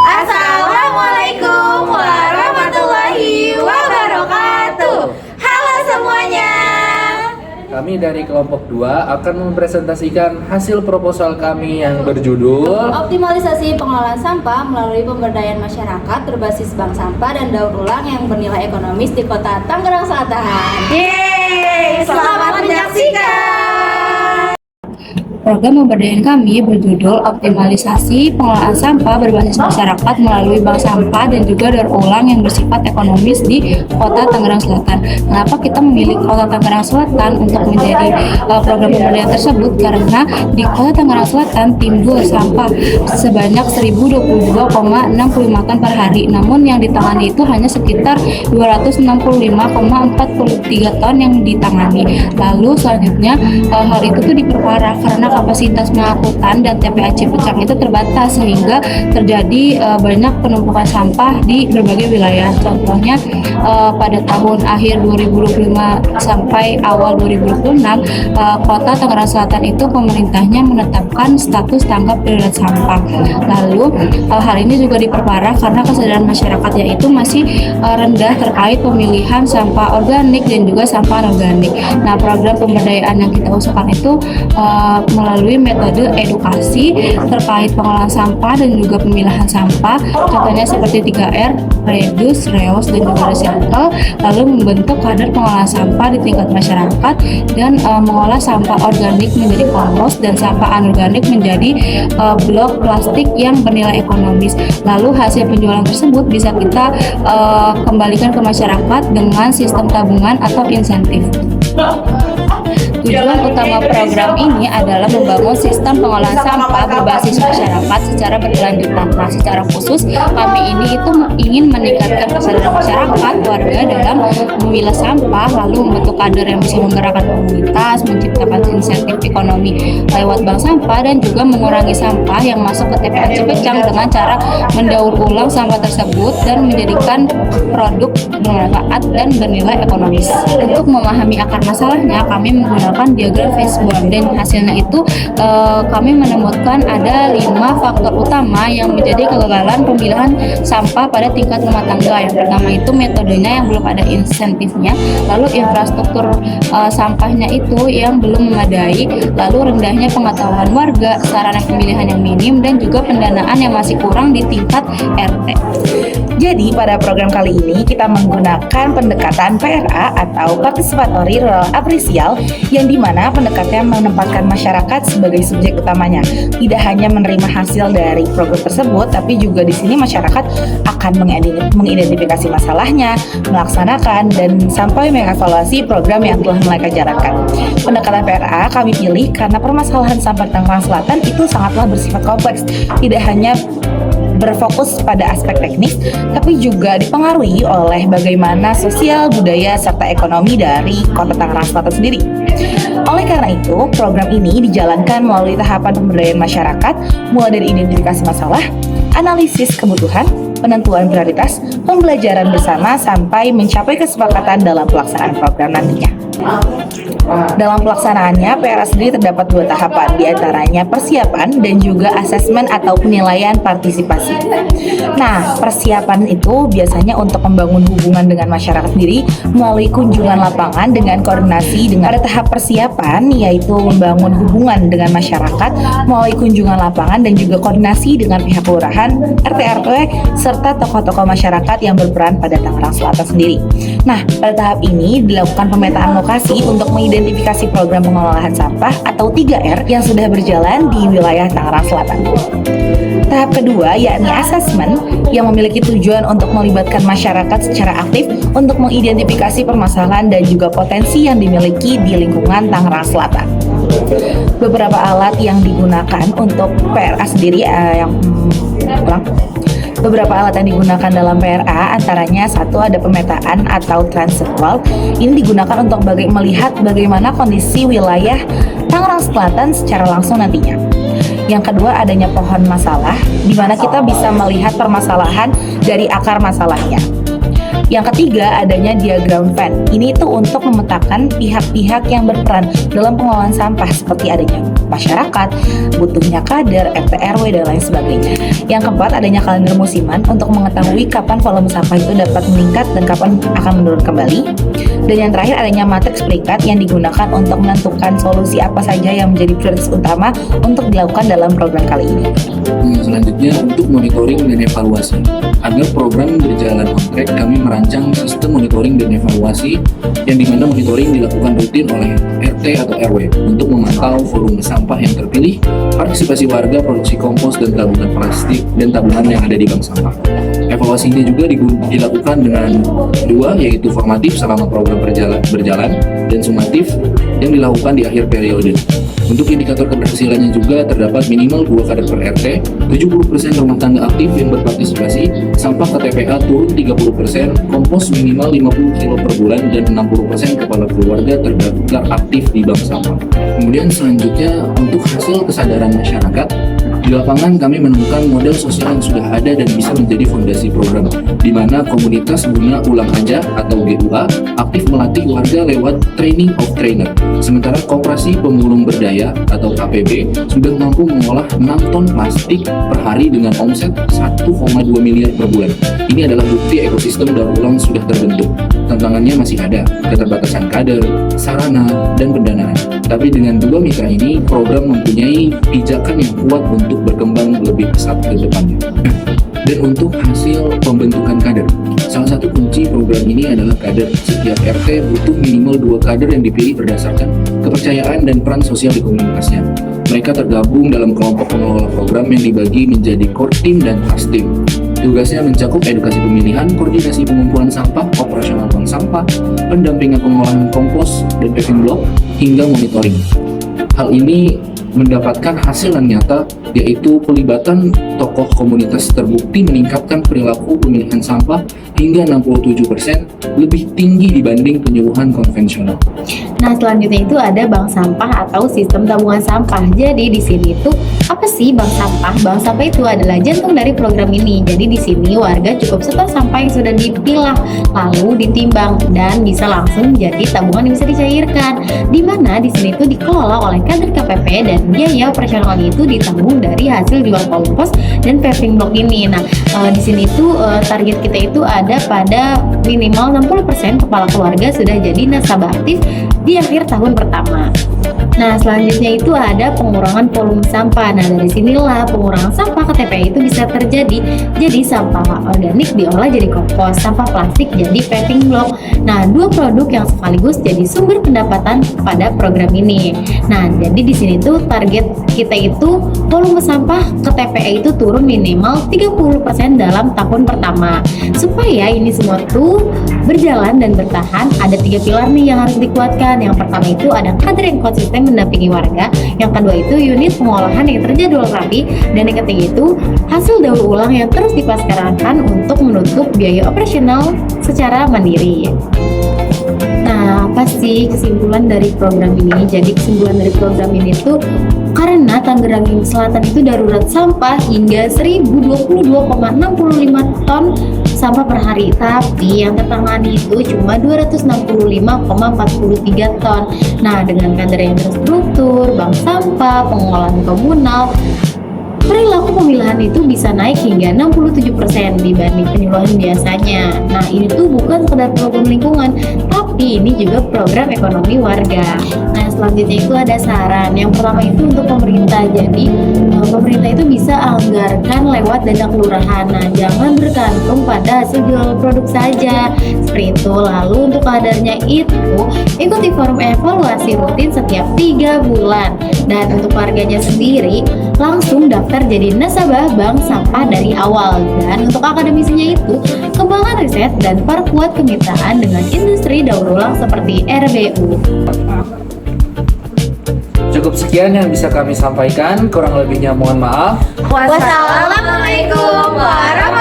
Assalamualaikum warahmatullahi wabarakatuh. Halo semuanya. Kami dari kelompok 2 akan mempresentasikan hasil proposal kami yang berjudul Optimalisasi pengelolaan sampah melalui pemberdayaan masyarakat berbasis bank sampah dan daur ulang yang bernilai ekonomis di Kota Tangerang Selatan. Yeay, selamat menyaksikan. Program pemberdayaan kami berjudul Optimalisasi pengelolaan sampah berbasis masyarakat melalui bank sampah dan juga daur ulang yang bersifat ekonomis di Kota Tangerang Selatan. Kenapa kita memilih Kota Tangerang Selatan untuk menjadi program pemberdayaan tersebut? Karena di Kota Tangerang Selatan timbul sampah sebanyak 1022,65 ton per hari. Namun yang ditangani itu hanya sekitar 265,43 ton yang ditangani. Lalu selanjutnya hal itu tuh diperparah karena kapasitas pengangkutan dan TPA Cipecang itu terbatas sehingga terjadi banyak penumpukan sampah di berbagai wilayah. Contohnya pada tahun akhir 2025 sampai awal 2026 Kota Tangerang Selatan itu pemerintahnya menetapkan status tanggap darurat sampah. Lalu hal ini juga diperparah karena kesadaran masyarakat yaitu masih rendah terkait pemilihan sampah organik dan juga sampah anorganik. Nah, program pemberdayaan yang kita usulkan itu melalui metode edukasi terkait pengelolaan sampah dan juga pemilahan sampah, contohnya seperti 3R, reduce, reuse, dan juga recycle, lalu membentuk kader pengelolaan sampah di tingkat masyarakat dan mengolah sampah organik menjadi kompos dan sampah anorganik menjadi blok plastik yang bernilai ekonomis. Lalu hasil penjualan tersebut bisa kita kembalikan ke masyarakat dengan sistem tabungan atau insentif. Tujuan utama program ini adalah membangun sistem pengolahan sampah berbasis masyarakat secara berkelanjutan. Nah, secara khusus kami ini itu ingin meningkatkan kesadaran masyarakat warga dalam memilah sampah, lalu membentuk kader yang bisa menggerakkan komunitas, menciptakan insentif ekonomi lewat bank sampah, dan juga mengurangi sampah yang masuk ke TPA Cipecang dengan cara mendaur ulang sampah tersebut dan menjadikan produk bermanfaat dan bernilai ekonomis. Untuk memahami akar masalahnya, kami menggunakan diagram Fishbone, dan hasilnya itu kami menemukan ada 5 faktor utama yang menjadi kegagalan pemilahan sampah pada tingkat rumah tangga. Yang pertama itu metodenya yang belum ada insentifnya, lalu infrastruktur sampahnya itu yang belum memadai, lalu rendahnya pengetahuan warga, sarana pemilihan yang minim, dan juga pendanaan yang masih kurang di tingkat RT. Jadi pada program kali ini kita menggunakan pendekatan PRA atau Participatory Rural Appraisal, yang dimana pendekatannya menempatkan masyarakat sebagai subjek utamanya. Tidak hanya menerima hasil dari program tersebut, tapi juga di sini masyarakat akan mengidentifikasi masalahnya, melaksanakan, dan sampai mengevaluasi program yang telah mereka jalankan. Pendekatan PRA kami pilih karena permasalahan sampah Tangerang Selatan itu sangatlah bersifat kompleks. Tidak hanya berfokus pada aspek teknis, tapi juga dipengaruhi oleh bagaimana sosial, budaya, serta ekonomi dari Kota Tangerang Selatan sendiri. Oleh karena itu, program ini dijalankan melalui tahapan pemberdayaan masyarakat, mulai dari identifikasi masalah, analisis kebutuhan, penentuan prioritas, pembelajaran bersama, sampai mencapai kesepakatan dalam pelaksanaan program nantinya. Dalam pelaksanaannya, PRA sendiri terdapat 2 tahapan, diantaranya persiapan dan juga asesmen atau penilaian partisipasi. Nah, persiapan itu biasanya untuk membangun hubungan dengan masyarakat sendiri melalui kunjungan lapangan dengan koordinasi dengan tahap persiapan, yaitu membangun hubungan dengan masyarakat melalui kunjungan lapangan dan juga koordinasi dengan pihak kelurahan, RT/RW, serta tokoh-tokoh masyarakat yang berperan pada Tangerang Selatan sendiri. Nah, pada tahap ini dilakukan pemetaan lokasi untuk mengidentifikasi program pengelolaan sampah atau 3R yang sudah berjalan di wilayah Tangerang Selatan. Tahap kedua yakni asesmen, yang memiliki tujuan untuk melibatkan masyarakat secara aktif untuk mengidentifikasi permasalahan dan juga potensi yang dimiliki di lingkungan Tangerang Selatan. Beberapa alat yang digunakan untuk PRA sendiri Beberapa alat yang digunakan dalam PRA antaranya satu ada pemetaan atau transit wall. Ini digunakan untuk melihat bagaimana kondisi wilayah Tangerang Selatan secara langsung nantinya. Yang kedua adanya pohon masalah, di mana kita bisa melihat permasalahan dari akar masalahnya. Yang ketiga, adanya diagram Venn. Ini itu untuk memetakan pihak-pihak yang berperan dalam pengelolaan sampah seperti adanya masyarakat, butuhnya kader, RT RW dan lain sebagainya. Yang keempat, adanya kalender musiman untuk mengetahui kapan volume sampah itu dapat meningkat dan kapan akan menurun kembali. Dan yang terakhir, adanya matriks peringkat yang digunakan untuk menentukan solusi apa saja yang menjadi prioritas utama untuk dilakukan dalam program kali ini. Selanjutnya, untuk monitoring dan evaluasi. Agar program berjalan on track, kami merancang sistem monitoring dan evaluasi yang dimana monitoring dilakukan rutin oleh RT atau RW untuk memantau volume sampah yang terpilih, partisipasi warga, produksi kompos dan tabungan plastik dan tabungan yang ada di bank sampah. Evaluasinya juga dilakukan dengan dua, yaitu formatif selama program berjalan dan sumatif yang dilakukan di akhir periode. Untuk indikator keberhasilannya juga terdapat minimal 2 kader per RT, 70% rumah tangga aktif yang berpartisipasi, sampah ke TPA turun 30%, kompos minimal 50 kilo per bulan, dan 60% kepala keluarga terdaftar aktif di bank sampah. Kemudian selanjutnya untuk hasil kesadaran masyarakat, di lapangan kami menemukan model sosial yang sudah ada dan bisa menjadi fondasi program, di mana komunitas guna ulang aja atau GUA aktif melatih warga lewat training of trainer. Sementara koperasi pemulung berdaya atau KPB sudah mampu mengolah 6 ton plastik per hari dengan omset 1,2 miliar per bulan. Ini adalah bukti ekosistem daur ulang sudah terbentuk. Tantangannya masih ada, keterbatasan kader, sarana, dan pendanaan. Tapi dengan dua mitra ini, program mempunyai pijakan yang kuat untuk berkembang lebih pesat ke depannya. Dan untuk hasil pembentukan kader, salah satu kunci program ini adalah kader. Setiap RT butuh minimal 2 kader yang dipilih berdasarkan kepercayaan dan peran sosial di komunitasnya. Mereka tergabung dalam kelompok pengelola program yang dibagi menjadi core team dan task team. Tugasnya mencakup edukasi pemilihan, koordinasi pengumpulan sampah, operasional bank sampah, pendampingan pengolahan kompos dan packing block, hingga monitoring. Hal ini mendapatkan hasil yang nyata, yaitu pelibatan tokoh komunitas terbukti meningkatkan perilaku pemilihan sampah hingga 67% lebih tinggi dibanding penyuluhan konvensional. Nah, selanjutnya itu ada bank sampah atau sistem tabungan sampah. Jadi di sini tuh apa sih bank sampah? Bank sampah itu adalah jantung dari program ini. Jadi di sini warga cukup setor sampah yang sudah dipilah lalu ditimbang dan bisa langsung jadi tabungan yang bisa dicairkan. Di mana di sini tuh dikelola oleh kader KPP dan biaya operasionalnya itu ditanggung dari hasil jual kompos dan paving block ini. Nah, di sini tuh target kita itu ada pada minimal 60% kepala keluarga sudah jadi nasabah aktif di akhir tahun pertama. Nah, selanjutnya itu ada pengurangan volume sampah. Nah, dari sinilah pengurangan sampah ke TPA itu bisa terjadi. Jadi sampah organik diolah jadi kompos, sampah plastik jadi paving block. Nah, dua produk yang sekaligus jadi sumber pendapatan pada program ini. Nah, jadi di sini tuh target kita itu volume sampah ke TPA itu turun minimal 30% dalam tahun pertama. Supaya ini semua tuh berjalan dan bertahan, ada 3 pilar nih yang harus dikuatkan. Yang pertama itu ada kader yang konsisten mendampingi warga, yang kedua itu unit pengolahan yang terjadwal rapi, dan yang ketiga itu hasil daur ulang yang terus dipasarkan untuk menutup biaya operasional secara mandiri. Nah, apa sih kesimpulan dari program ini? Jadi kesimpulan dari program ini tuh karena Tangerang Selatan itu darurat sampah hingga 1022,65 ton sampah per hari, tapi yang tertangani itu cuma 265,43 ton. Nah, dengan kader yang terstruktur, bank sampah, pengolahan komunal, perilaku pemilahan itu bisa naik hingga 67% dibanding penyuluhan biasanya. Nah, ini tuh bukan sekedar program lingkungan, tapi ini juga program ekonomi warga. Nah, selanjutnya itu ada saran. Yang pertama itu untuk pemerintah. Jadi, pemerintah itu bisa anggarkan lewat dana kelurahan. Nah, jangan bergantung pada hasil jual produk saja. Seperti itu. Lalu untuk kadarnya itu ikuti forum evaluasi rutin setiap 3 bulan. Dan untuk warganya sendiri langsung daftar jadi nasabah bank sampah dari awal. Dan untuk akademisinya itu kembangkan riset dan perkuat kemitraan dengan industri daur ulang seperti RBU. Cukup sekian yang bisa kami sampaikan, kurang lebihnya mohon maaf. Wassalamualaikum warahmatullahi